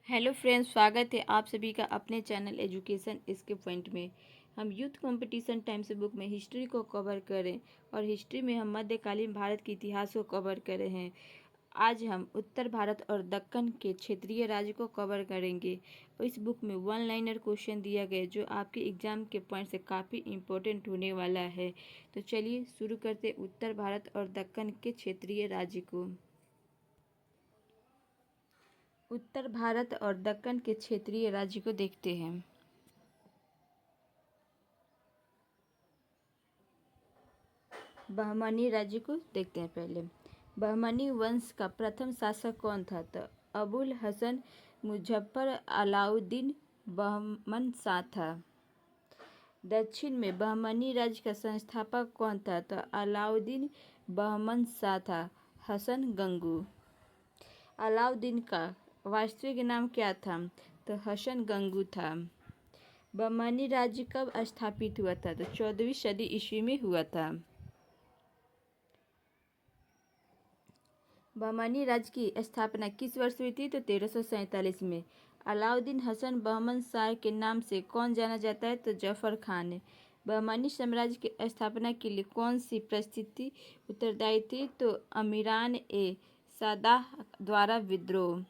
Hello friends, स्वागत है आप सभी का अपने चैनल एजुकेशन इसके पॉइंट में। हम यूथ कंपटीशन टाइम्स बुक में हिस्ट्री को कवर करें और हिस्ट्री में हम मध्यकालीन भारत के इतिहास को कवर करे हैं। आज हम उत्तर भारत और दक्कन के क्षेत्रीय राज्य को कवर करेंगे। इस बुक में वन लाइनर क्वेश्चन दिया गया जो आपके एग्जाम के पॉइंट से काफ़ी इम्पोर्टेंट होने वाला है। तो चलिए शुरू करते उत्तर भारत और दक्कन के क्षेत्रीय राज्य को। उत्तर भारत और दक्कन के क्षेत्रीय राज्य को देखते हैं। बहमनी राज्य को देखते हैं। पहले बहमनी वंश का प्रथम शासक कौन था? तो अबुल हसन मुजफ्फर अलाउद्दीन बहमन शाह था। दक्षिण में बहमनी राज्य का संस्थापक कौन था? तो अलाउद्दीन बहमन शाह था। हसन गंगू। अलाउद्दीन का वास्तविक नाम क्या था? तो हसन गंगू था। बहमनी राज्य कब स्थापित हुआ था? तो 14वीं सदी ईस्वी में हुआ था। बहमनी राज्य की स्थापना किस वर्ष हुई थी? तो 1347 में। अलाउद्दीन हसन बहमन शाह के नाम से कौन जाना जाता है? तो जफर खान। बहमनी साम्राज्य की स्थापना के लिए कौन सी परिस्थिति उत्तरदायी थी? तो अमीरान ए सादाह द्वारा विद्रोह।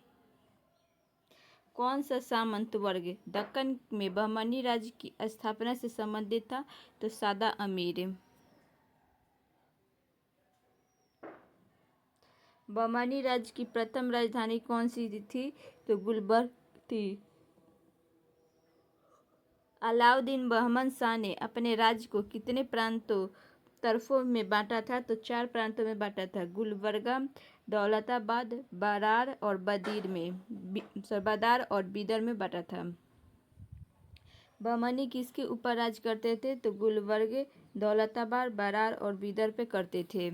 कौन सा सामंत वर्ग दक्कन में बहमनी राज्य की स्थापना से संबंधित था? तो सादा अमीर। बहमनी राज्य की प्रथम राजधानी कौन सी थी? तो गुलबर्ग थी। अलाउद्दीन बहमन शाह ने अपने राज्य को कितने प्रांतों तरफों में बांटा था? तो 4 प्रांतों में बांटा था। गुलबर्गा, दौलताबाद, बरार और बदार और बीदर में बांटा था। बहमनी किसके ऊपर राज करते थे? तो गुलबर्ग, दौलताबाद, बरार और बीदर पे करते थे।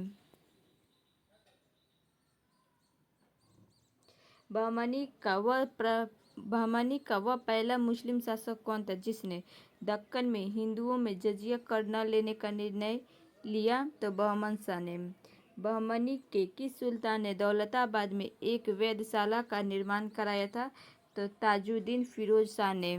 बहमनी का वह पहला मुस्लिम शासक कौन था जिसने दक्कन में हिंदुओं में जजिया कर न लेने का निर्णय लिया? तो बहमन शाह ने। बहमनी के किस सुल्तान ने दौलताबाद में एक वेधशाला का निर्माण कराया था? तो ताजुद्दीन फिरोज शाह ने।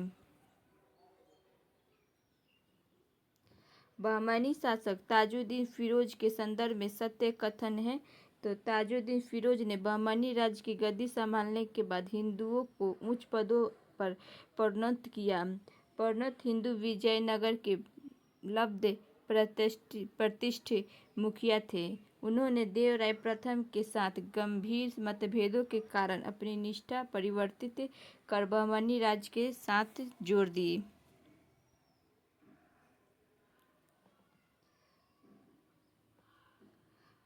बहमनी शासक ताजुद्दीन फिरोज के संदर्भ में सत्य कथन है। तो ताजुद्दीन फिरोज ने बहमनी राज्य की गद्दी संभालने के बाद हिंदुओं को उच्च पदों पर प्रोन्नत किया। प्रोन्नत हिंदू विजयनगर के लब्ध प्रतिष्ठित मुखिया थे। उन्होंने देवराय प्रथम के साथ गंभीर मतभेदों के कारण अपनी निष्ठा परिवर्तित कर बहमनी राज्य के साथ जोड़ दी।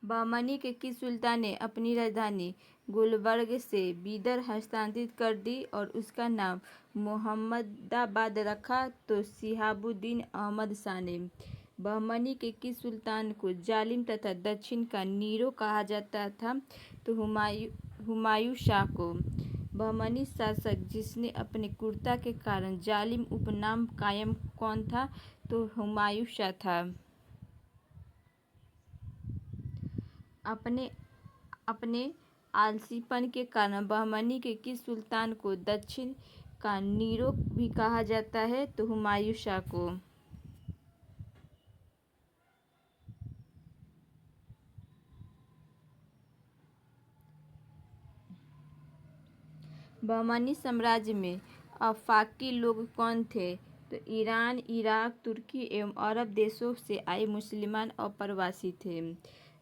बहमनी के किस सुल्तान ने अपनी राजधानी गुलबर्ग से बीदर हस्तांतरित कर दी और उसका नाम मोहम्मदाबाद रखा? तो शिहाबुद्दीन अहमद शाह ने। बहमनी के किस सुल्तान को जालिम तथा दक्षिण का नीरो कहा जाता था? तो हुमायूं शाह को। बहमनी शासक जिसने अपने क्रूरता के कारण जालिम उपनाम कायम कौन था? तो हुमायूं शाह था। अपने आलसीपन के कारण बहमनी के किस सुल्तान को दक्षिण का नीरो भी कहा जाता है? तो हुमायूं शाह को। बहमनी साम्राज्य में आफाकी लोग कौन थे? तो ईरान, इराक, तुर्की एवं अरब देशों से आए मुसलमान अप्रवासी थे।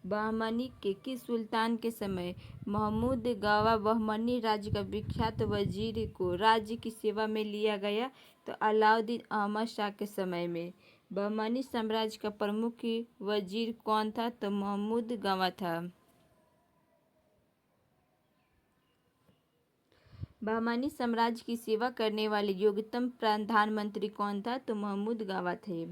बहमनी के किस सुल्तान के समय महमूद गावा बहमनी राज्य का विख्यात वजीर को राज्य की सेवा में लिया गया? तो अलाउद्दीन अहमद शाह के समय में। बहमनी साम्राज्य का प्रमुख वजीर कौन था? तो महमूद गावा था। बहमनी साम्राज्य की सेवा करने वाले योग्यतम प्रधानमंत्री कौन था? तो महमूद गावा थे।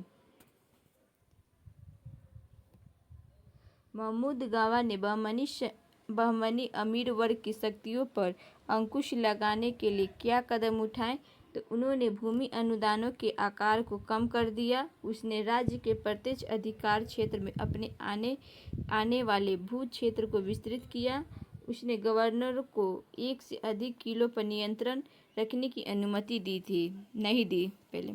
महमूद गावा ने बहमनी अमीर वर्ग की शक्तियों पर अंकुश लगाने के लिए क्या कदम उठाए? तो उन्होंने भूमि अनुदानों के आकार को कम कर दिया। उसने राज्य के प्रत्यक्ष अधिकार क्षेत्र में अपने आने वाले भू क्षेत्र को विस्तृत किया। उसने गवर्नर को 1 से अधिक किलो पर नियंत्रण रखने की अनुमति नहीं दी पहले।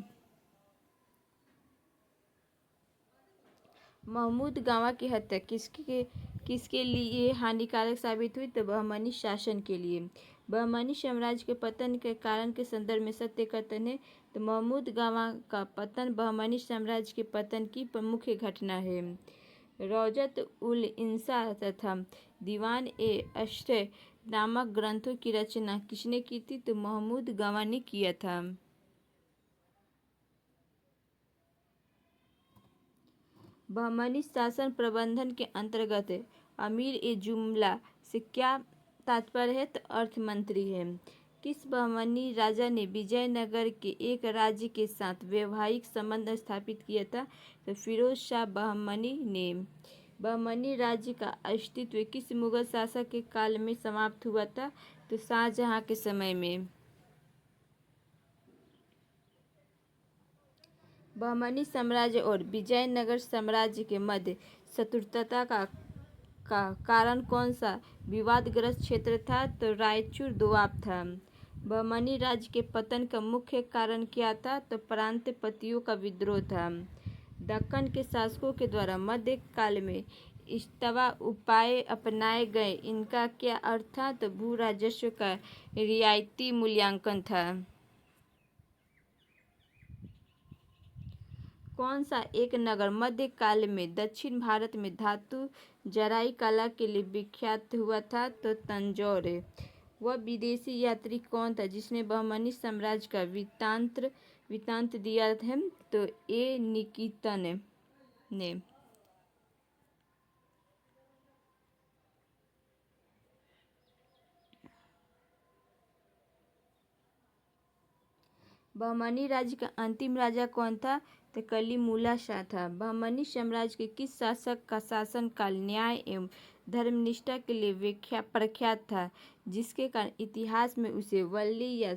महमूद गांवा की हत्या किसके लिए हानिकारक साबित हुई? तो बहमनी शासन के लिए। बहमनी साम्राज्य के पतन के कारण के संदर्भ में सत्य कथन है। तो महमूद गांवा का पतन बहमनी साम्राज्य के पतन की प्रमुख घटना है। रौजत उल इंसा तथा दीवान ए अश्र नामक ग्रंथों की रचना किसने की थी? तो महमूद गांवा ने किया था। बहमनी शासन प्रबंधन के अंतर्गत अमीर ए जुमला से क्या तात्पर्य है? तो अर्थ मंत्री है। किस बहमनी राजा ने विजयनगर के एक राज्य के साथ वैवाहिक संबंध स्थापित किया था? तो फिरोज शाह बहमनी ने। बहमनी राज्य का अस्तित्व किस मुगल शासक के काल में समाप्त हुआ था? तो शाहजहां के समय में। बहमनी साम्राज्य और विजयनगर साम्राज्य के मध्य शत्रुता का कारण कौन सा विवादग्रस्त क्षेत्र था? तो रायचूर दोआब था। बहमनी राज्य के पतन का मुख्य कारण क्या था? तो प्रांतपतियों का विद्रोह था। दक्कन के शासकों के द्वारा मध्यकाल में इस्तवा उपाय अपनाए गए, इनका क्या अर्थ था? तो भू राजस्व का रियायती मूल्यांकन था। कौन सा एक नगर मध्यकाल में दक्षिण भारत में धातु जराई कला के लिए विख्यात हुआ था? तो तंजौर। वह विदेशी यात्री कौन था जिसने बहमनी साम्राज्य का वृत्तांत दिया है? तो ए निकितन ने। बहमनी राज्य का अंतिम राजा कौन था? तो कलीमुल्ला शाह था। बहमनी साम्राज्य के किस शासक का शासनकाल न्याय एवं धर्मनिष्ठा के लिए प्रख्यात था, जिसके कारण इतिहास में उसे वली या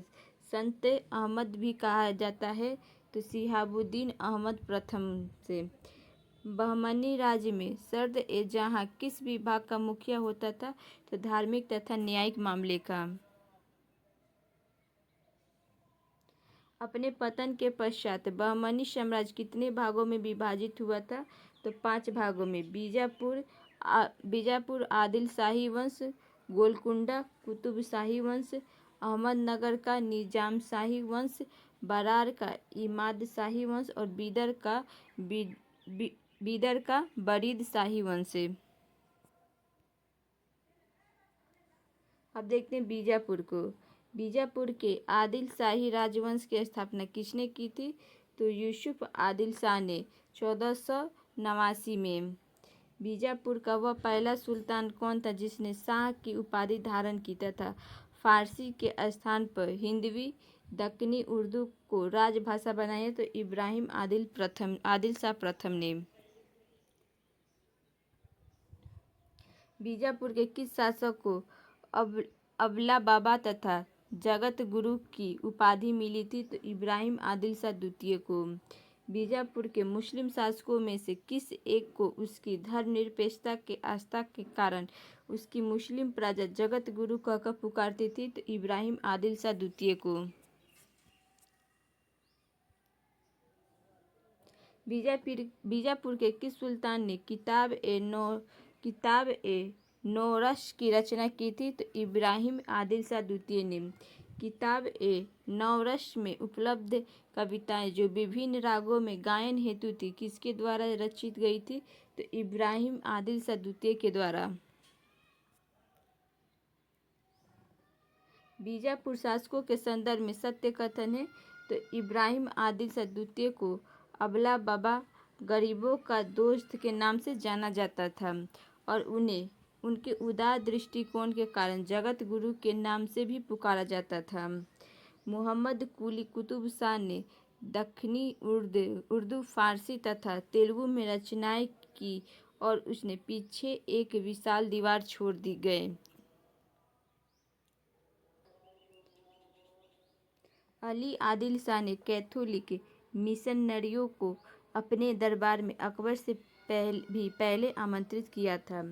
संत अहमद भी कहा जाता है? तो शिहाबुद्दीन अहमद प्रथम से। बहमनी राज्य में सर्द ए जहां किस विभाग का मुखिया होता था? तो धार्मिक तथा न्यायिक मामले का। अपने पतन के पश्चात बहमनी साम्राज्य कितने भागों में विभाजित हुआ था? तो 5 भागों में। बीजापुर आदिल शाही वंश, गोलकुंडा कुतुब शाही वंश, अहमदनगर का निजाम शाही वंश, बरार का इमाद शाही वंश और बीदर का बरीद शाही वंश। अब देखते हैं बीजापुर को। बीजापुर के आदिल शाही राजवंश की स्थापना किसने की थी? तो यूसुफ आदिल शाह ने 1489 में। बीजापुर का वह पहला सुल्तान कौन था जिसने शाह की उपाधि धारण की तथा फारसी के स्थान पर हिंदवी दक्कनी उर्दू को राजभाषा बनाया? तो इब्राहिम आदिल शाह प्रथम ने। बीजापुर के किस शासक को अबला बाबा तथा जगत गुरु की उपाधि मिली थी? तो इब्राहिम आदिल शाह द्वितीय को। बीजापुर के मुस्लिम शासकों में से किस एक को उसकी धर्मनिरपेक्षता के आस्था के कारण उसकी मुस्लिम प्रजा जगत गुरु कहकर पुकारती थी? तो इब्राहिम आदिल शाह द्वितीय को। बीजापुर के किस सुल्तान ने किताब ए नौरश की रचना की थी? तो इब्राहिम आदिल शाह द्वितीय ने। किताब ए नौरश में उपलब्ध कविताएं जो विभिन्न रागों में गायन हेतु थी, किसके द्वारा रचित गई थी? तो इब्राहिम आदिल शाह द्वितीय के द्वारा। बीजापुर शासकों के संदर्भ में सत्य कथन है। तो इब्राहिम आदिल शाह द्वितीय को अबला बाबा, गरीबों का दोस्त के नाम से जाना जाता था और उन्हें उनके उदार दृष्टिकोण के कारण जगत गुरु के नाम से भी पुकारा जाता था। मोहम्मद कुली कुतुब शाह ने दक्कनी उर्दू, फारसी तथा तेलुगु में रचनाएं की और उसने पीछे एक विशाल दीवार छोड़ दी गए। अली आदिल शाह ने कैथोलिक मिशनरियों को अपने दरबार में अकबर से भी पहले आमंत्रित किया था।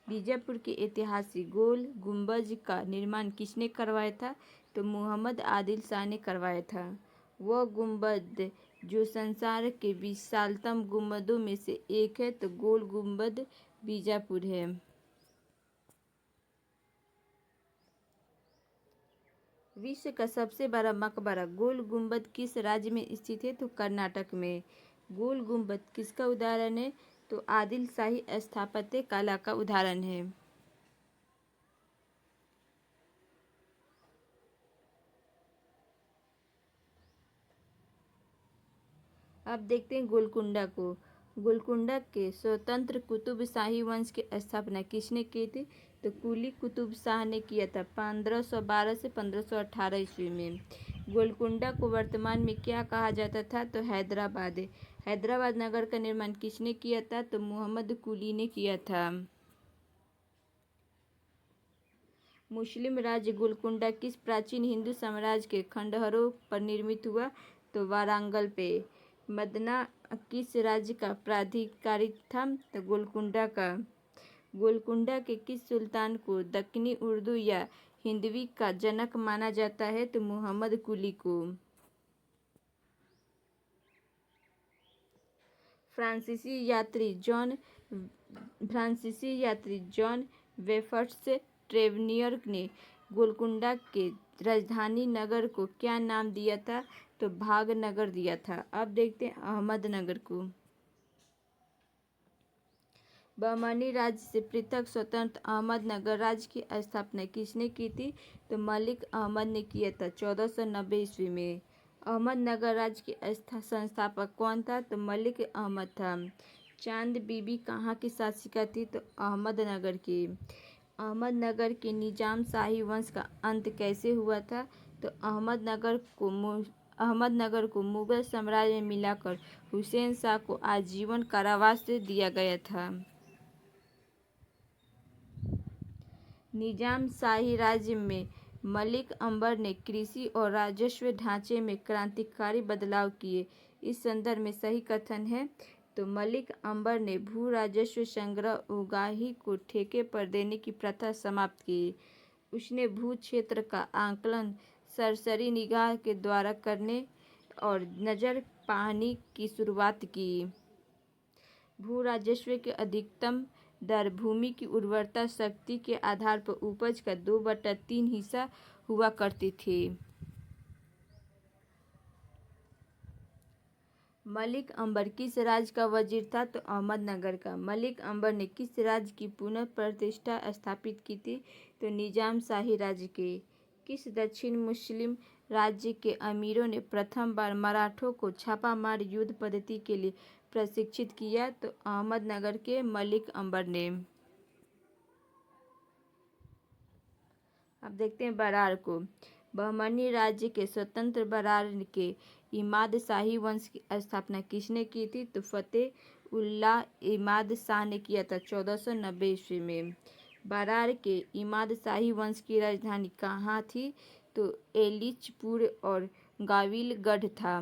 बीजापुर के ऐतिहासिक गोल गुंबज का निर्माण किसने करवाया था? तो मोहम्मद आदिल शाह ने करवाया था। वह गुंबद जो संसार के विशालतम गुंबदों में से एक है, तो गोल गुंबद बीजापुर है। विश्व का सबसे बड़ा मकबरा गोल गुंबद किस राज्य में स्थित है? तो कर्नाटक में। गोल गुंबद किसका उदाहरण है? तो आदिल शाही स्थापत्य कला का उदाहरण है। अब देखते हैं गोलकुंडा को। गोलकुंडा के स्वतंत्र कुतुब शाही वंश की स्थापना किसने की थी? तो कुली कुतुब शाह ने किया था 1512 से 1518 ईस्वी में। गोलकुंडा को वर्तमान में क्या कहा जाता था? तो हैदराबाद। हैदराबाद नगर का निर्माण किसने किया था? तो मोहम्मद कुली ने किया था। मुस्लिम राज्य गोलकुंडा किस प्राचीन हिंदू साम्राज्य के खंडहरों पर निर्मित हुआ? तो वारंगल पे। मदना किस राज्य का प्राधिकारिक था? तो गोलकुंडा का। गोलकुंडा के किस सुल्तान को दक्कनी उर्दू या हिंदवी का जनक माना जाता है? तो मोहम्मद कुली को। फ्रांसीसी यात्री जॉन बेफर्स ट्रेवनियर ने गोलकुंडा के राजधानी नगर को क्या नाम दिया था? तो भागनगर दिया था। अब देखते हैं अहमदनगर को। बहमनी राज्य से पृथक स्वतंत्र अहमदनगर राज्य की स्थापना किसने की थी? तो मलिक अहमद ने किया था 1490 ईस्वी में। अहमदनगर राज्य के संस्थापक कौन था? तो मलिक अहमद था। चांद बीबी कहाँ की शासिका थी? तो अहमदनगर की। अहमदनगर के निजाम शाही वंश का अंत कैसे हुआ था? तो अहमदनगर को मुगल साम्राज्य में मिलाकर हुसैन शाह को आजीवन कारावास दिया गया था। निजाम शाही राज्य में मलिक अंबर ने कृषि और राजस्व ढांचे में क्रांतिकारी बदलाव किए। इस संदर्भ में सही कथन है? तो मलिक अंबर ने भू राजस्व संग्रह उगाही को ठेके पर देने की प्रथा समाप्त की। उसने भू क्षेत्र का आकलन सरसरी निगाह के द्वारा करने और नजर पानी की शुरुआत की। भू राजस्व के अधिकतम दर भूमि की उर्वरता शक्ति के आधार पर उपज का 2/3 हिस्सा हुआ करती थी। मलिक अंबर किस राज्य का वजीर था? तो अहमदनगर का। मलिक अंबर ने किस राज्य की पुनः प्रतिष्ठा स्थापित की थी? तो निजाम शाही राज्य के। किस दक्षिण मुस्लिम राज्य के अमीरों ने प्रथम बार मराठों को छापामार युद्ध पद्धति के लिए प्रशिक्षित किया? तो अहमदनगर के मलिक अंबर ने। अब देखते हैं बरार को। बहमनी राज्य के स्वतंत्र बरार के इमाद शाही वंश की स्थापना किसने की थी? तो फतेह उल्लाह इमाद शाह ने किया था 1490 ईस्वी में। बरार के इमाद शाही वंश की राजधानी कहाँ थी? तो एलिचपुर और गाविलगढ़ था।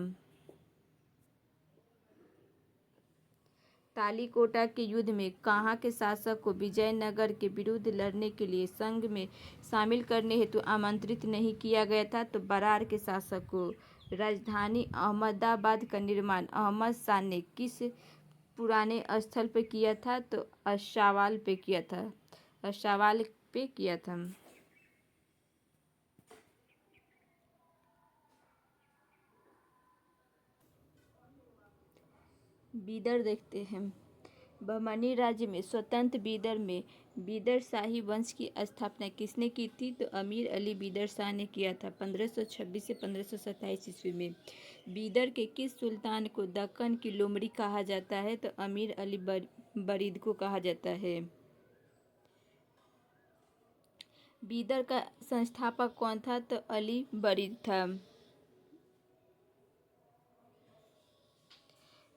तालीकोटा के युद्ध में कहाँ के शासक को विजयनगर के विरुद्ध लड़ने के लिए संघ में शामिल करने हेतु आमंत्रित नहीं किया गया था? तो बरार के शासक को। राजधानी अहमदाबाद का निर्माण अहमद शाह ने किस पुराने स्थल पर किया था? तो अशावाल पे किया था। अशावाल पे किया था। बीदर देखते हैं। बहमनी राज्य में स्वतंत्र बीदर में बीदर शाही वंश की स्थापना किसने की थी? तो अमीर अली बीदर शाह ने किया था 1526 से 1527 ईस्वी में। बीदर के किस सुल्तान को दक्कन की लोमड़ी कहा जाता है? तो अमीर अली बरीद को कहा जाता है। बीदर का संस्थापक कौन था? तो अली बरीद था।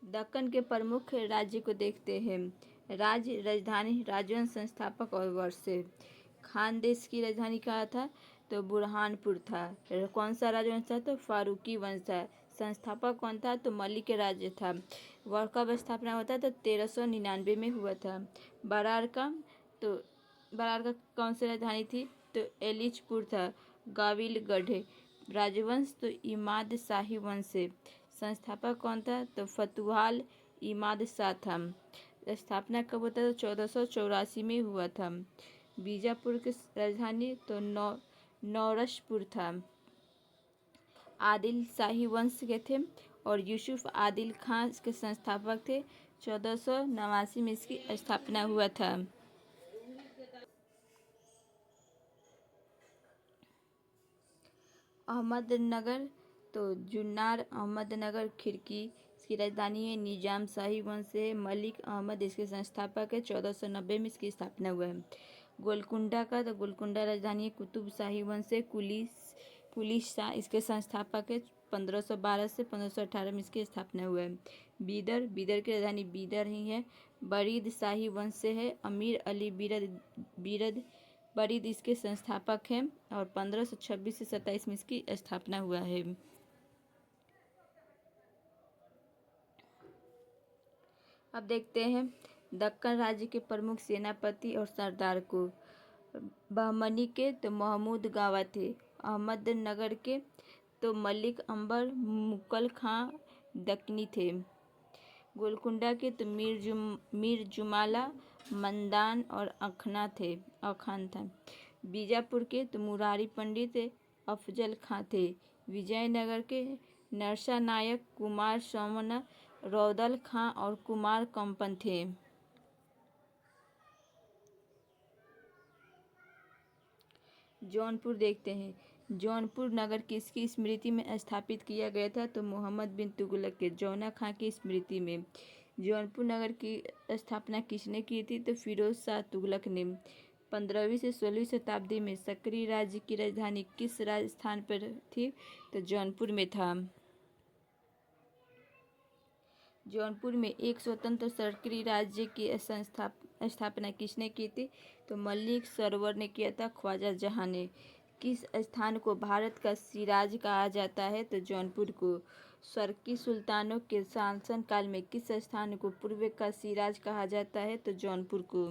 दक्कन के प्रमुख राज्य को देखते हैं। राज्य राजधानी राजवंश संस्थापक और वर्ष। खानदेश की राजधानी कहाँ था? तो बुरहानपुर था। कौन सा राजवंश था? तो फारूकी वंश था। संस्थापक कौन था? तो मलिक राज्य था। वर्ष कब स्थापना होता? तो 1399 में हुआ था। बरार का तो बरार का कौन सी राजधानी थी? तो एलिचपुर था। गाविलगढ़ राजवंश तो इमाद शाही वंश से। संस्थापक कौन था? तो फतुहाल इमाद शाह था। स्थापना कब होता था? 1484 में हुआ था। बीजापुर की राजधानी तो नौरसपुर था। आदिल शाही वंश के थे और यूसुफ आदिल खां के संस्थापक थे। 1489 में इसकी स्थापना हुआ था। अहमदनगर तो जुन्नार अहमदनगर खिड़की इसकी राजधानी है। निजाम शाही वंश से है। मलिक अहमद इसके संस्थापक है। 1490 में इसकी स्थापना हुआ है। गोलकुंडा का तो गोलकुंडा राजधानी है। कुतुब शाही वंश से। पुलिस शाह इसके संस्थापक है। 1512 से 1518 में इसकी स्थापना हुआ है। बीदर की राजधानी बीदर ही है। बरीद शाही वंश से है। अमीर अली बरीद इसके संस्थापक हैं और 1526 से 27 में इसकी स्थापना हुआ है। अब देखते हैं दक्कन राज्य के प्रमुख सेनापति और सरदार को। बहमनी के तो महमूद गावा थे। अहमदनगर के तो मलिक अंबर मुगल खां दक्कनी थे। गोलकुंडा के तो मीर जुमाला मंदान और अखान था। बीजापुर के तो मुरारी पंडित अफजल खां थे। विजयनगर के नरसा नायक कुमार सोमन रौदल खां और कुमार कंपन थे। जौनपुर देखते हैं। जौनपुर नगर किसकी स्मृति में स्थापित किया गया था? तो मोहम्मद बिन तुगलक के जौना खां की स्मृति में। जौनपुर नगर की स्थापना किसने की थी? तो फिरोज शाह तुगलक ने। 15वीं से 16वीं शताब्दी में सक्री राज्य की राजधानी किस राजस्थान पर थी? तो जौनपुर में था। जौनपुर में एक स्वतंत्र सक्री राज्य की स्थापना किसने की थी? तो मलिक सरवर ने किया था। ख्वाजा जहां ने। किस स्थान को भारत का सिराज कहा जाता है? तो जौनपुर को। सर्की सुल्तानों के शासनकाल में किस स्थान को पूर्व का सिराज कहा जाता है? तो जौनपुर को।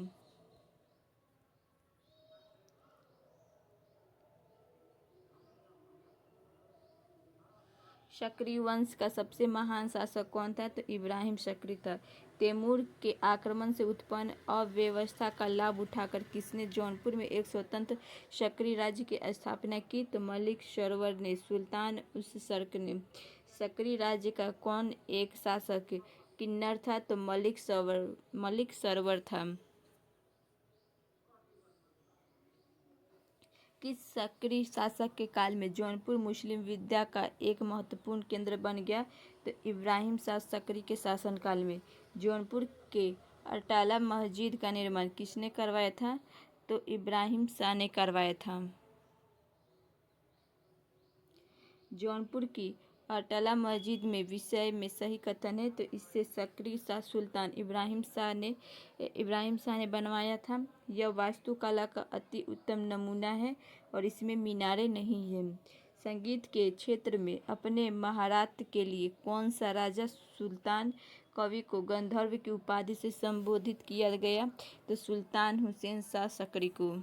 सक्री वंश का सबसे महान शासक कौन था? तो इब्राहिम सक्री था। तैमूर के आक्रमण से उत्पन्न अव्यवस्था का लाभ उठाकर किसने जौनपुर में एक स्वतंत्र सक्री राज्य की स्थापना की? तो मलिक सरवर ने। सुल्तान उस सर्क ने। सक्री राज्य का कौन एक शासक किन्नर था? तो मलिक सरवर था। किस सक्री शासक के काल में जौनपुर मुस्लिम विद्या का एक महत्वपूर्ण केंद्र बन गया? तो इब्राहिम शाह सक्री के शासनकाल में। जौनपुर के अटाला मस्जिद का निर्माण किसने करवाया था? तो इब्राहिम शाह ने करवाया था। जौनपुर की अटाला मस्जिद में विषय में सही कथन है तो इससे सक्री शाह सुल्तान इब्राहिम शाह ने बनवाया था। यह वास्तुकला का अति उत्तम नमूना है और इसमें मीनारें नहीं हैं। संगीत के क्षेत्र में अपने महारत के लिए कौन सा राजा सुल्तान कवि को गंधर्व की उपाधि से संबोधित किया गया? तो सुल्तान हुसैन शाह सक्री को।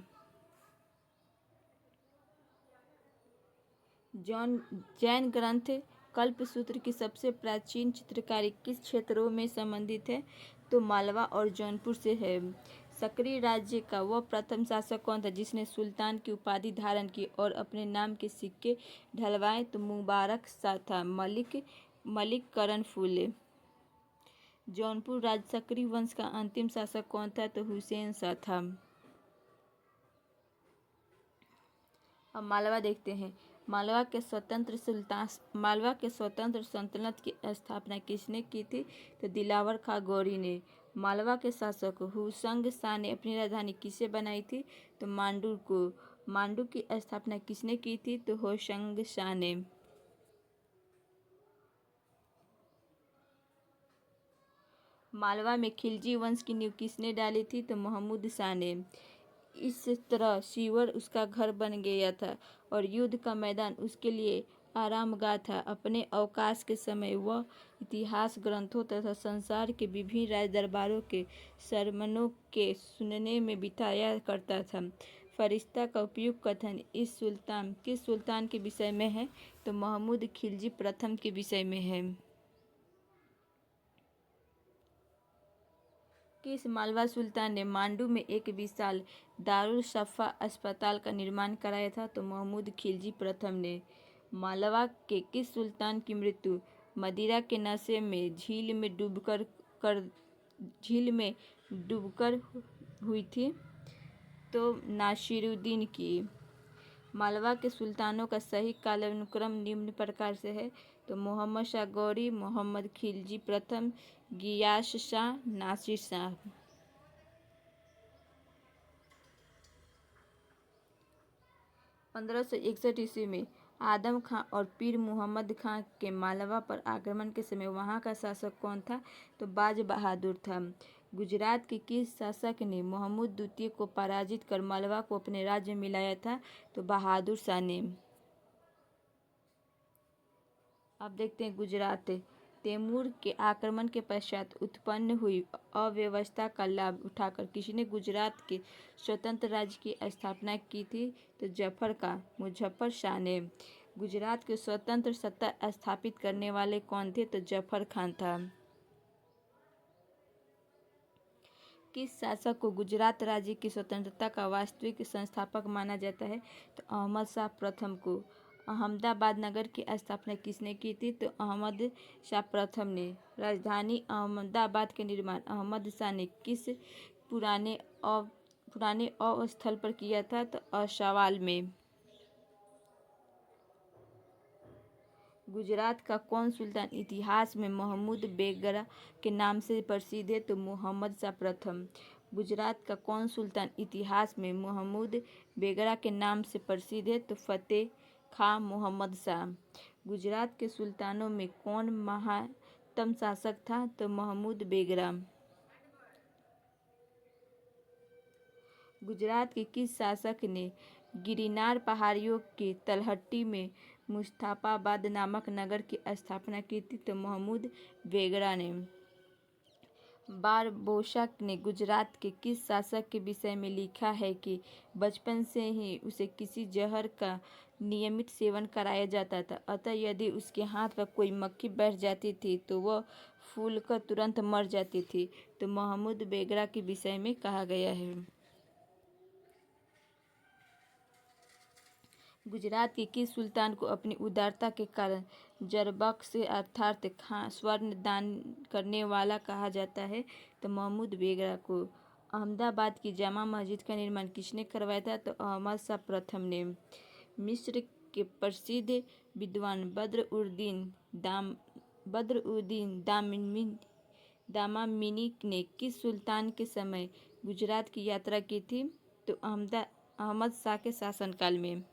जैन ग्रंथ कल्पसूत्र की सबसे प्राचीन चित्रकारी किस क्षेत्रों में संबंधित है? तो मालवा और जौनपुर से है। सक्री राज्य का वह प्रथम शासक कौन था जिसने सुल्तान की उपाधि धारण की और अपने नाम के सिक्के ढलवाए? तो मुबारक शाह था। मलिक करण फूले। जौनपुर राज्य सक्री वंश का अंतिम शासक कौन था? तो हुसैन शाह था। अब मालवा देखते हैं। मालवा के स्वतंत्र सल्तनत की स्थापना किसने की थी? तो दिलावर खां गौरी ने। मालवा के शासक हुसंग शाह ने अपनी राजधानी किसे बनाई थी? तो मांडू को। मांडू की स्थापना किसने की थी? तो होशंग शाह ने। मालवा में खिलजी वंश की नींव किसने डाली थी? तो महमूद शाह ने। इस तरह शिवर उसका घर बन गया था और युद्ध का मैदान उसके लिए आरामगाह था। अपने अवकाश के समय वह इतिहास ग्रंथों तथा संसार के विभिन्न राज दरबारों के सरमनों के सुनने में बिताया करता था। फरिश्ता का उपयुक्त कथन किस सुल्तान के विषय में है? तो महमूद खिलजी प्रथम के विषय में है। किस मालवा सुल्तान ने मांडू में एक विशाल दारुल शफ़ा अस्पताल का निर्माण कराया था? तो महमूद खिलजी प्रथम ने। मालवा के किस सुल्तान की मृत्यु मदिरा के नशे में झील में डूबकर हुई थी? तो नासिरुद्दीन की। मालवा के सुल्तानों का सही कालानुक्रम निम्न प्रकार से है। तो मोहम्मद शाह गौरी, मोहम्मद खिलजी प्रथम, गियास शाह, नासिर शाह। 1561 ईस्वी में आदम खां और पीर मुहम्मद खां के मालवा पर आक्रमण के समय वहां का शासक कौन था? तो बाज बहादुर था। गुजरात के किस शासक ने महमूद द्वितीय को पराजित कर मालवा को अपने राज्य में मिलाया था? तो बहादुर शाह ने। अब देखते हैं गुजरात। तैमूर के आक्रमण के पश्चात उत्पन्न हुई अव्यवस्था का लाभ उठाकर किसने गुजरात के स्वतंत्र राज्य की स्थापना की थी? तो मुजफ्फर शाह ने। गुजरात के स्वतंत्र सत्ता स्थापित करने वाले कौन थे? तो जफर खान था। किस शासक को गुजरात राज्य की स्वतंत्रता का वास्तविक संस्थापक माना जाता है? तो अहमद शाह प्रथम को। अहमदाबाद नगर की स्थापना किसने की थी? तो अहमद शाह प्रथम ने। राजधानी अहमदाबाद के निर्माण अहमद शाह ने किस पुराने स्थल पर किया था? तो अशावाल में। गुजरात का कौन सुल्तान इतिहास में महमूद बेगरा के नाम से प्रसिद्ध है? तो मोहम्मद शाह प्रथम। गुजरात का कौन सुल्तान इतिहास में महमूद बेगरा के नाम से प्रसिद्ध है? तो फतेह खां मोहम्मद शाह। गुजरात के सुल्तानों में कौन महानतम शासक था? तो महमूद बेगरा। गुजरात के किस शासक ने गिरनार पहाड़ियों की तलहटी में मुस्तफाबाद नामक नगर की स्थापना की थी? तो महमूद बेगरा ने। बारबोसा ने गुजरात के किस शासक के विषय में लिखा है कि बचपन से ही उसे किसी जहर का नियमित सेवन कराया जाता था, अतः यदि उसके हाथ पर कोई मक्खी बैठ जाती थी तो वह फूलकर तुरंत मर जाती थी? तो महमूद बेगरा के विषय में कहा गया है। गुजरात के किस सुल्तान को अपनी उदारता के कारण जरबख्श अर्थात स्वर्ण दान करने वाला कहा जाता है? तो महमूद बेगरा को। अहमदाबाद की जामा मस्जिद का निर्माण किसने करवाया था? तो अहमद शाह प्रथम ने। मिस्र के प्रसिद्ध विद्वान बदरुद्दीन दामामिनी ने किस सुल्तान के समय गुजरात की यात्रा की थी? तो अहमद शाह के शासनकाल में।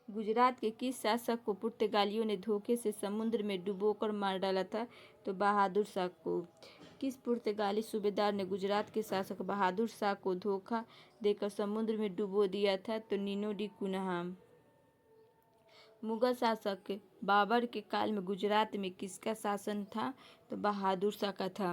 गुजरात के किस शासक को पुर्तगालियों ने धोखे से समुद्र में डुबोकर मार डाला था? तो बहादुर शाह को। किस पुर्तगाली सूबेदार ने गुजरात के शासक बहादुर शाह को धोखा देकर समुद्र में डुबो दिया था? तो नीनो डी कुन्हा। मुगल शासक बाबर के काल में गुजरात में किसका शासन था? तो बहादुर शाह का था।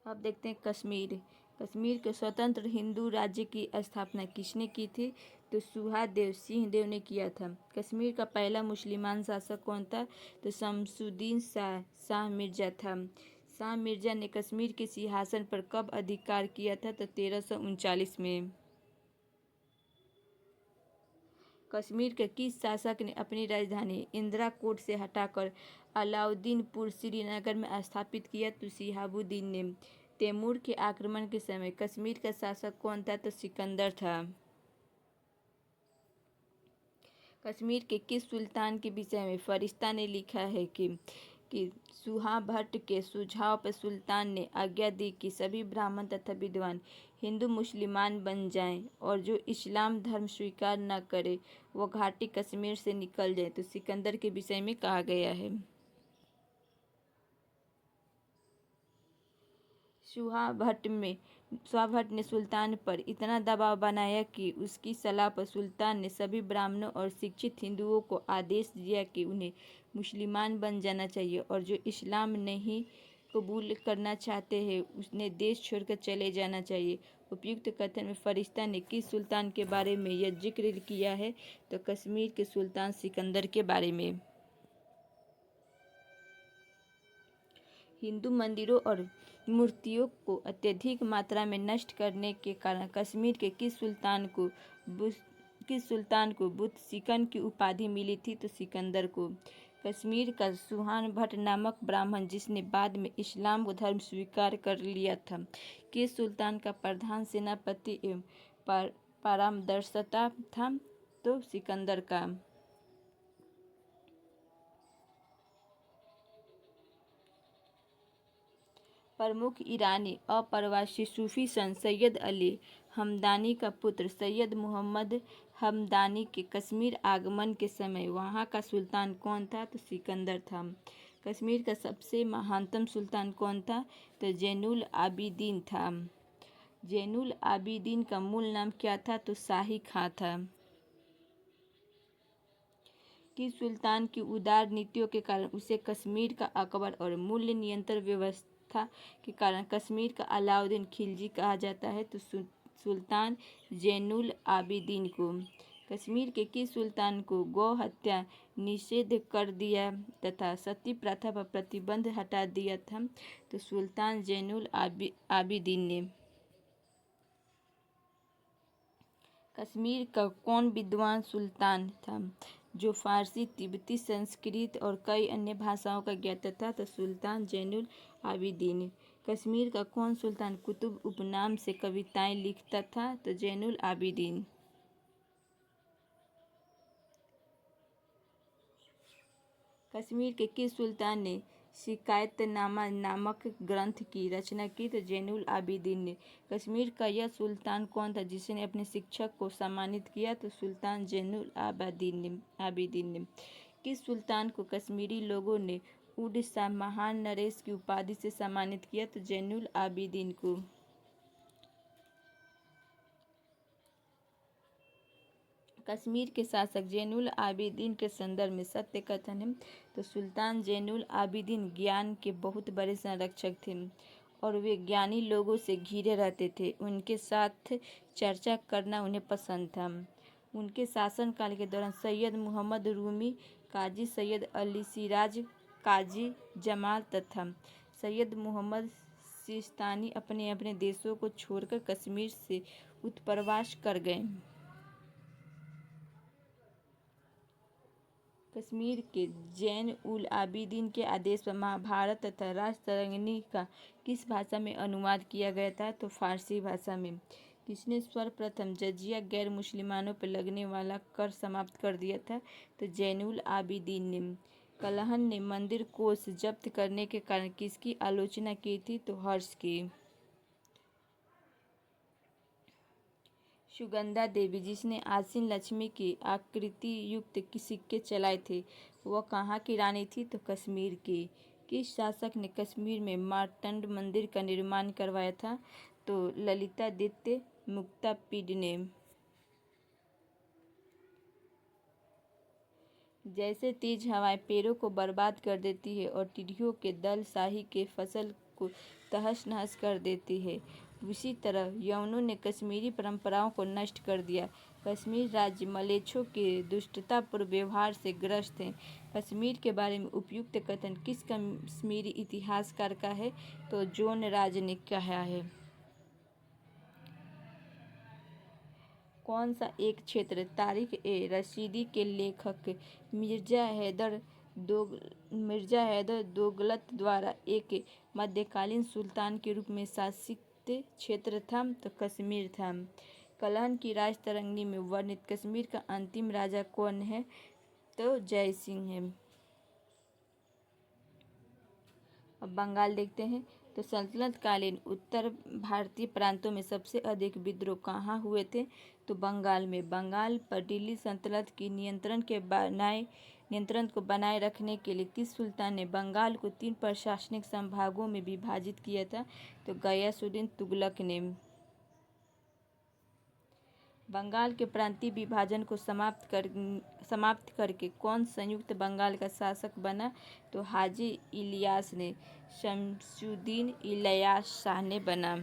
अब देखते हैं कश्मीर। कश्मीर के स्वतंत्र हिंदू राज्य की स्थापना किसने की थी? तो सुहादेव सिंह देव ने किया था। कश्मीर का पहला मुसलमान शासक कौन था? तो शमसुद्दीन शाह मिर्जा था। शाह मिर्जा ने कश्मीर के सिंहासन पर कब अधिकार किया था? तो 1339 में। कश्मीर के किस शासक ने अपनी राजधानी इंदिरा कोट से हटाकर अलाउद्दीनपुर श्रीनगर में स्थापित किया? तो शिहाबुद्दीन ने। तैमूर के आक्रमण के समय कश्मीर का शासक कौन था? तो सिकंदर था। कश्मीर के किस सुल्तान के विषय में फरिश्ता ने लिखा है कि सुहा भट्ट के सुझाव पर सुल्तान ने आज्ञा दी कि सभी ब्राह्मण तथा विद्वान हिंदू मुसलमान बन जाएं और जो इस्लाम धर्म स्वीकार न करे वो घाटी कश्मीर से निकल जाए? तो सिकंदर के विषय में कहा गया है। सुहा भट्ट ने सुल्तान पर इतना दबाव बनाया कि उसकी सलाह पर सुल्तान ने सभी ब्राह्मणों और शिक्षित हिंदुओं को आदेश दिया कि उन्हें मुसलमान बन जाना चाहिए और जो इस्लाम नहीं कबूल करना चाहते हैं उन्हें देश छोड़कर चले जाना चाहिए। उपयुक्त कथन में फरिश्ता ने किस सुल्तान के बारे में यह जिक्र किया है? तो कश्मीर के सुल्तान सिकंदर के बारे में। हिंदू मंदिरों और मूर्तियों को अत्यधिक मात्रा में नष्ट करने के कारण कश्मीर के किस सुल्तान को बुत सिकन की उपाधि मिली थी? तो सिकंदर को। कश्मीर का सुहान भट्ट नामक ब्राह्मण जिसने बाद में इस्लाम धर्म स्वीकार कर लिया था, किस सुल्तान का प्रधान सेनापति एवं परामर्शदाता था? तो सिकंदर का। प्रमुख ईरानी अप्रवासी सूफी संत सैयद अली हमदानी का पुत्र सैयद मोहम्मद हमदानी के कश्मीर आगमन के समय वहाँ का सुल्तान कौन था? तो सिकंदर था। कश्मीर का सबसे महानतम सुल्तान कौन था? तो जैनुल आबिदीन था। जैनुल आबिदीन का मूल नाम क्या था? तो शाही खां था। किस सुल्तान की उदार नीतियों के कारण उसे कश्मीर का अकबर और मूल्य नियंत्रण व्यवस्था के कारण कश्मीर का अलाउद्दीन खिलजी कहा जाता है? तो सुल्तान जैनुल आबिदीन को। कश्मीर के किस सुल्तान को गौ हत्या निषेध कर दिया तथा सती प्रथा पर प्रतिबंध हटा दिया था? तो सुल्तान जैनुल आबिदीन ने। कश्मीर का कौन विद्वान सुल्तान था जो फारसी, तिब्बती, संस्कृत और कई अन्य भाषाओं का ज्ञाता था? तो सुल्तान जैनुल आबिदीन। कश्मीर का कौन सुल्तान कुतुब उपनाम से कविताएं लिखता था? तो जैनुल आबिदीन। कश्मीर के किस सुल्तान ने शिकायतनामा नामक ग्रंथ की रचना की? तो जैनुल आबिदीन ने। कश्मीर का यह सुल्तान कौन था जिसने अपने शिक्षक को सम्मानित किया? तो सुल्तान जैनुल आबिदीन ने। किस सुल्तान को कश्मीरी लोगों ने उड शाह महान नरेश की उपाधि से सम्मानित किया? तो जैनुल आबिदीन को। कश्मीर के शासक जैनुल आबिदीन के संदर्भ में सत्य कथन है। तो सुल्तान जैनुल आबिदीन ज्ञान के बहुत बड़े संरक्षक थे और वे ज्ञानी लोगों से घिरे रहते थे। उनके साथ चर्चा करना उन्हें पसंद था। उनके शासनकाल के दौरान सैयद मोहम्मद रूमी, काजी सैयद अली सिराज, काजी जमाल तथा सैयद मोहम्मद सिस्तानी अपने अपने देशों को छोड़कर कश्मीर से उत्प्रवास कर गए। कश्मीर के जैन उल आबिदीन के आदेश पर महाभारत तथा राजतरंगिणी का किस भाषा में अनुवाद किया गया था? तो फारसी भाषा में। किसने सर्वप्रथम जजिया गैर मुसलमानों पर लगने वाला कर समाप्त कर दिया था? तो जैनुल आबिदीन ने। कलहन ने मंदिर कोष जब्त करने के कारण किसकी आलोचना की थी? तो हर्ष की। सुगंधा देवी जिसने आसीन लक्ष्मी की आकृति युक्त सिक्के चलाए थे वह कहाँ की रानी थी? तो कश्मीर की। किस शासक ने कश्मीर में मार्तंड मंदिर का निर्माण करवाया था? तो ललितादित्य मुक्तापिड ने। जैसे तेज हवाएं पेड़ों को बर्बाद कर देती है और टिड्डियों के दल शाही के फसल को तहस नहस कर देती है, उसी तरह यवनों ने कश्मीरी परंपराओं को नष्ट कर दिया। कश्मीर राज्य मलेच्छों के दुष्टतापूर्ण व्यवहार से ग्रस्त है। कश्मीर के बारे में उपयुक्त कथन किस कश्मीरी इतिहासकार का है? तो जॉन राज ने कहा है। कौन सा एक क्षेत्र तारिक ए रशीदी के लेखक मिर्जा हैदर दोगलत द्वारा एक मध्यकालीन सुल्तान के रूप में शासित क्षेत्र था? तो कश्मीर था। कलहन की राजतरंगिणी में वर्णित कश्मीर का अंतिम राजा कौन है? तो जय सिंह है। अब बंगाल देखते हैं। तो सल्तनत कालीन उत्तर भारतीय प्रांतों में सबसे अधिक विद्रोह कहाँ हुए थे? तो बंगाल में। बंगाल पर दिल्ली सल्तनत की नियंत्रण के नियंत्रण को बनाए रखने के लिए किस सुल्तान ने बंगाल को 3 प्रशासनिक संभागों में विभाजित किया था? तो गयासुद्दीन तुगलक ने। बंगाल के प्रांतीय विभाजन को समाप्त करके कौन संयुक्त बंगाल का शासक बना? तो हाजी इलियास ने। शमसुद्दीन इलियास शाह ने बना।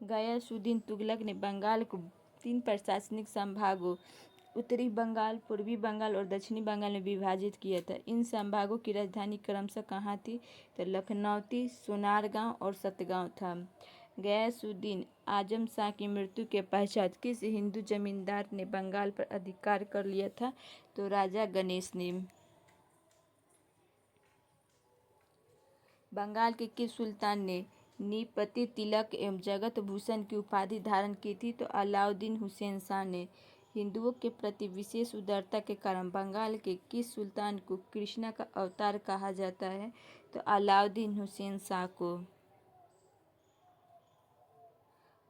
गयासुद्दीन तुगलक ने बंगाल को 3 प्रशासनिक संभागों उत्तरी बंगाल, पूर्वी बंगाल और दक्षिणी बंगाल में विभाजित किया था। इन संभागों की राजधानी क्रमशः कहाँ थी? तो लखनऊ, सोनारगांव और सतगांव था। गयासुद्दीन आजम शाह की मृत्यु के पश्चात किस हिंदू जमींदार ने बंगाल पर अधिकार कर लिया था? तो राजा गणेश ने। बंगाल के किस सुल्तान ने नीपति तिलक एवं जगत भूषण की उपाधि धारण की थी? तो अलाउद्दीन हुसैन शाह ने। हिंदुओं के प्रति विशेष उदारता के कारण बंगाल के किस सुल्तान को कृष्णा का अवतार कहा जाता है? तो अलाउद्दीन हुसैन शाह को।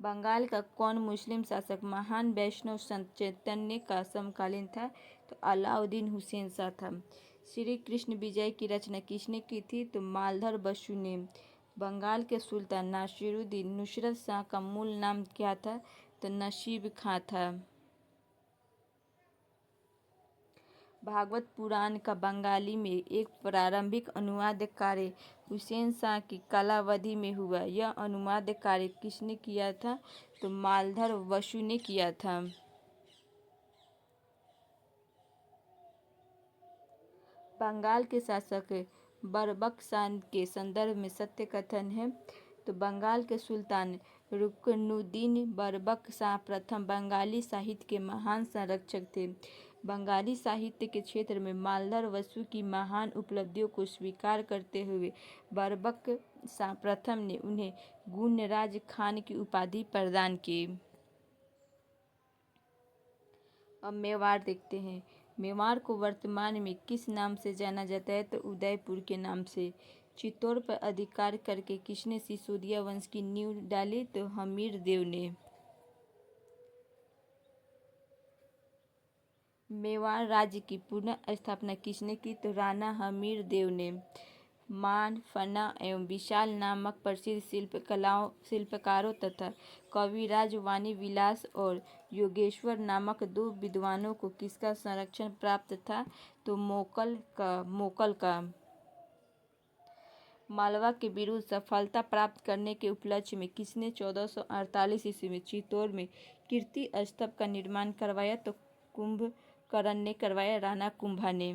बंगाल का कौन मुस्लिम शासक महान वैष्णव संत चैतन्य का समकालीन था? तो अलाउद्दीन हुसैन शाह था। श्री कृष्ण विजय की रचना किसने की थी? तो मालधर बसु ने। बंगाल के सुल्तान नासिरुद्दीन नुसरत शाह का मूल नाम क्या था? तो नसीब खां था। भागवत पुराण का बंगाली में एक प्रारंभिक अनुवाद कार्य हुसैन शाह की कालावधि में हुआ। यह अनुवाद कार्य किसने किया था? तो मालधर बसु ने किया था। बंगाल के शासक बरबक्सान के संदर्भ में सत्य कथन है। तो बंगाल के सुल्तान रुकनुद्दीन बरबक शाह प्रथम बंगाली साहित्य के महान संरक्षक थे। बंगाली साहित्य के क्षेत्र में मालधर बसु की महान उपलब्धियों को स्वीकार करते हुए बरबक शाह प्रथम ने उन्हें गुणराज खान की उपाधि प्रदान की। अब मेवाड़ देखते हैं। मेवाड़ को वर्तमान में किस नाम से जाना जाता है? तो उदयपुर के नाम से। चित्तौड़ पर अधिकार करके किसने सिसोदिया वंश की नींव डाली? तो हमीर देव ने। मेवाड़ राज्य की पुनः स्थापना किसने की? तो राणा हमीर देव ने। मान, फना एवं विशाल नामक प्रसिद्ध शिल्पकारों तथा कविराज वाणी विलास और योगेश्वर नामक 2 विद्वानों को किसका संरक्षण प्राप्त था? तो मोकल का। मालवा के विरुद्ध सफलता प्राप्त करने के उपलक्ष्य में किसने 1448 ईस्वी में चित्तौड़ में कीर्ति स्तंभ का निर्माण करवाया? तो कुंभकर्ण ने करवाया, राणा कुंभा ने।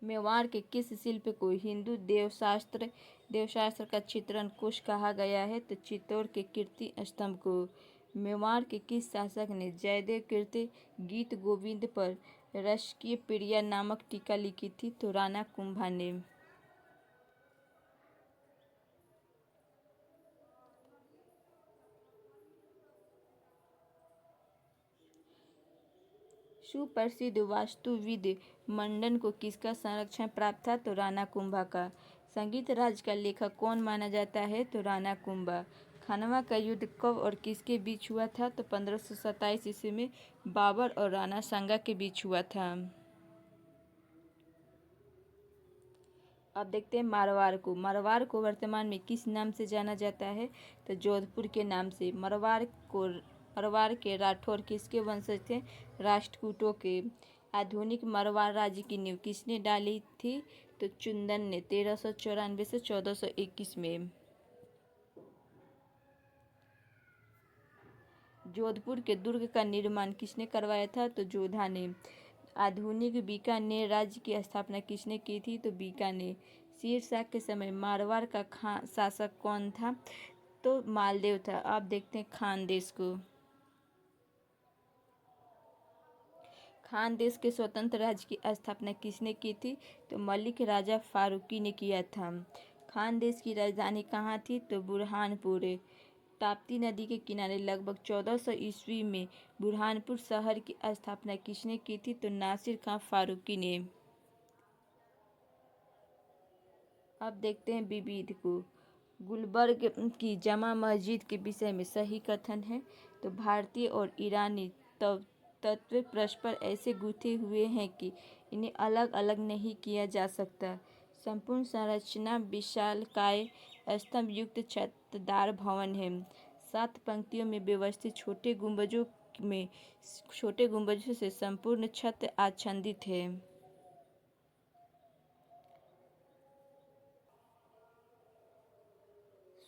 मेवाड़ के किस शिल्प को हिंदू देवशास्त्र का चित्रण कुश कहा गया है? तो चित्तौड़ के कीर्ति स्तंभ को। मेवाड़ के किस शासक ने जयदेव कीर्ति गीत गोविंद पर रसकीय प्रिया नामक टीका लिखी थी? तो राणा कुंभा ने। सुप्रसिद्ध वास्तुविद मंडन को किसका संरक्षण प्राप्त था? तो राणा कुंभा का। संगीत राज का लेखक कौन माना जाता है? तो राणा कुंभा। खानवा का युद्ध कब और किसके बीच हुआ था? तो 1527 ईस्वी में बाबर और राणा सांगा के बीच हुआ था। अब देखते हैं मारवाड़ को। मारवाड़ को वर्तमान में किस नाम से जाना जाता है? तो जोधपुर के नाम से। मारवाड़ के राठौर किसके वंशज थे? राष्ट्रकूटों के। आधुनिक मारवाड़ राज्य की नींव किसने डाली थी? तो चुंदन ने 1394 से 1421 में। जोधपुर के दुर्ग का निर्माण किसने करवाया था? तो जोधा ने। आधुनिक बीकानेर राज्य की स्थापना किसने की थी? तो बीका ने। शेरशाह के समय मारवाड़ का शासक कौन था? तो मालदेव था। आप देखते हैं खानदेश को। खानदेश के स्वतंत्र राज्य की स्थापना किसने की थी? तो मलिक राजा फारूकी ने किया था। खानदेश की राजधानी कहाँ थी? तो बुरहानपुर। ताप्ती नदी के किनारे लगभग 1400 ईस्वी में बुरहानपुर शहर की स्थापना किसने की थी? तो नासिर खां फारूकी ने। अब देखते हैं विविध को। गुलबर्ग की जमा मस्जिद के विषय में सही कथन है। तो भारतीय और ईरानी तत्व परस्पर ऐसे गुथे हुए हैं कि इन्हें अलग अलग नहीं किया जा सकता। संपूर्ण संरचना विशालकाय स्तंभ युक्त छतदार भवन है। 7 पंक्तियों में व्यवस्थित छोटे गुंबजों से संपूर्ण छत आच्छादित है।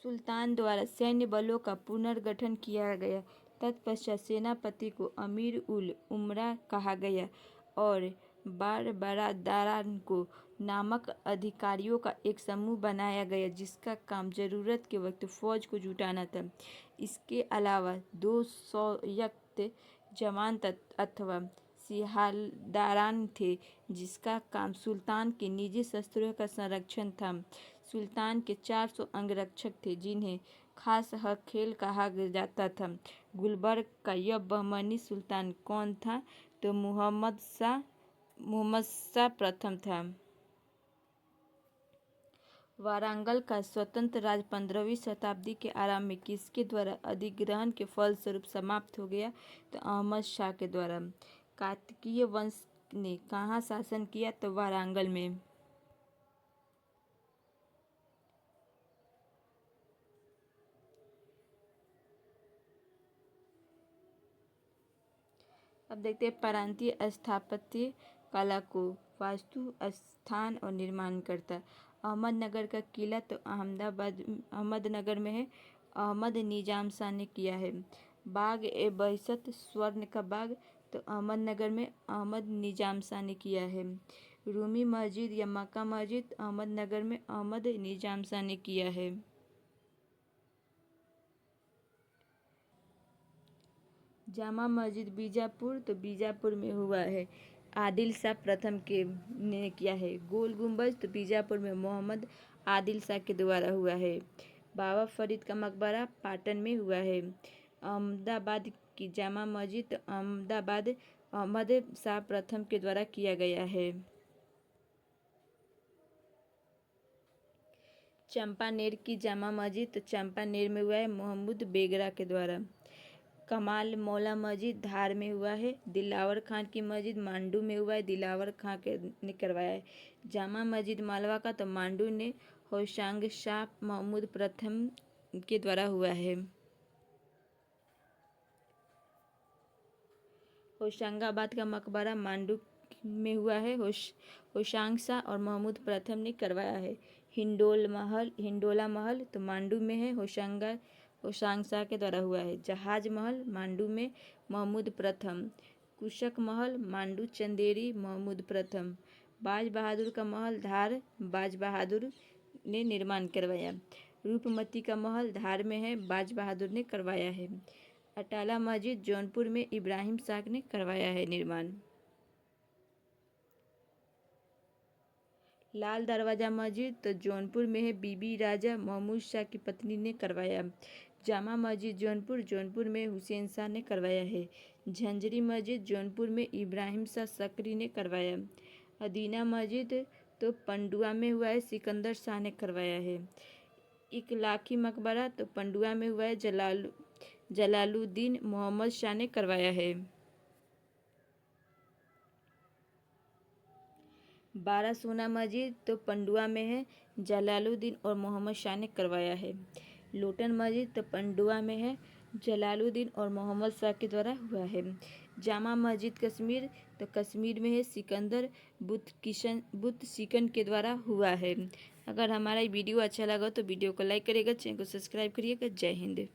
सुल्तान द्वारा सैन्य बलों का पुनर्गठन किया गया। तत्पश्चात सेनापति को अमीर उल उमरा कहा गया और बारबरादारान को नामक अधिकारियों का एक समूह बनाया गया जिसका काम जरूरत के वक्त फौज को जुटाना था। इसके अलावा 2 स्वायत्त जवान अथवा सिहालदारान थे जिसका काम सुल्तान के निजी शस्त्रों का संरक्षण था। सुल्तान के 400 अंगरक्षक थे जिन्हें खास हखेल कहा जाता था। गुलबर्ग का यह बहमनी सुल्तान कौन था? तो मोहम्मद शाह प्रथम था। वारंगल का स्वतंत्र राज 15वीं शताब्दी के आरंभ में किसके द्वारा अधिग्रहण के फलस्वरूप समाप्त हो गया? तो अहमद शाह के द्वारा। काकतीय वंश ने कहाँ शासन किया? तो वारंगल में। अब देखते हैं प्रांतीय स्थापत्य कला को वास्तु स्थान और निर्माण करता। अहमदनगर का किला तो अहमदनगर में है। अहमद निजाम शाह ने किया है। बाग ए बहसत स्वर्ण का बाग तो अहमदनगर में अहमद निजाम शाह ने किया है। रूमी मस्जिद या मक्का मस्जिद अहमदनगर में अहमद निजाम शाह ने किया है। जामा मस्जिद बीजापुर तो बीजापुर में हुआ है। आदिल शाह प्रथम के ने किया है। गोल गुंबज तो बीजापुर में मोहम्मद आदिल शाह के द्वारा हुआ है। बाबा फरीद का मकबरा पाटन में हुआ है। अहमदाबाद की जामा मस्जिद अहमद शाह प्रथम के द्वारा किया गया है। चंपानेर की जामा मस्जिद तो चंपानेर में हुआ है मोहम्मद बेगरा के द्वारा। कमाल मौला मस्जिद धार में हुआ है। दिलावर खान की मस्जिद मांडू में हुआ है। दिलावर खान ने करवाया है। जामा मस्जिद मालवा का तो मांडू ने होशंग शाह महमूद प्रथम के द्वारा हुआ है। होशंगाबाद का मकबरा मांडू में हुआ है। होशांग शाह और महमूद प्रथम ने करवाया है। हिंडोला महल तो मांडू में है। होशांग शाह के द्वारा हुआ है। जहाज महल मांडू में महमूद प्रथम। कुशक महल मांडू चंदेरी महमूद प्रथम। बाज बहादुर का महल धार बाज बहादुर ने निर्माण करवाया। रूपमती का महल धार में है। बाज बहादुर ने करवाया है। अटाला मस्जिद जौनपुर में इब्राहिम शाह ने करवाया है निर्माण। लाल दरवाजा मस्जिद तो जौनपुर में है। बीबी राजा महमूद शाह की पत्नी ने करवाया। जामा मस्जिद जौनपुर में हुसैन शाह ने करवाया है। झंझरी मस्जिद जौनपुर में इब्राहिम शाह सकरी ने करवाया। अदीना मस्जिद तो पंडुआ में हुआ है। सिकंदर शाह ने करवाया है। इकलाखी मकबरा तो पंडुआ में हुआ है। जलालुद्दीन मोहम्मद शाह ने करवाया है। बारह सोना मस्जिद तो पंडुआ में है। जलालुद्दीन और मोहम्मद शाह ने करवाया है। लोटन मस्जिद तो पंडुआ में है। जलालुद्दीन और मोहम्मद शाह के द्वारा हुआ है। जामा मस्जिद कश्मीर तो कश्मीर में है। सिकंदर बुत सिकन के द्वारा हुआ है। अगर हमारा वीडियो अच्छा लगा तो वीडियो को लाइक करिएगा, चैनल को सब्सक्राइब करिएगा। जय हिंद।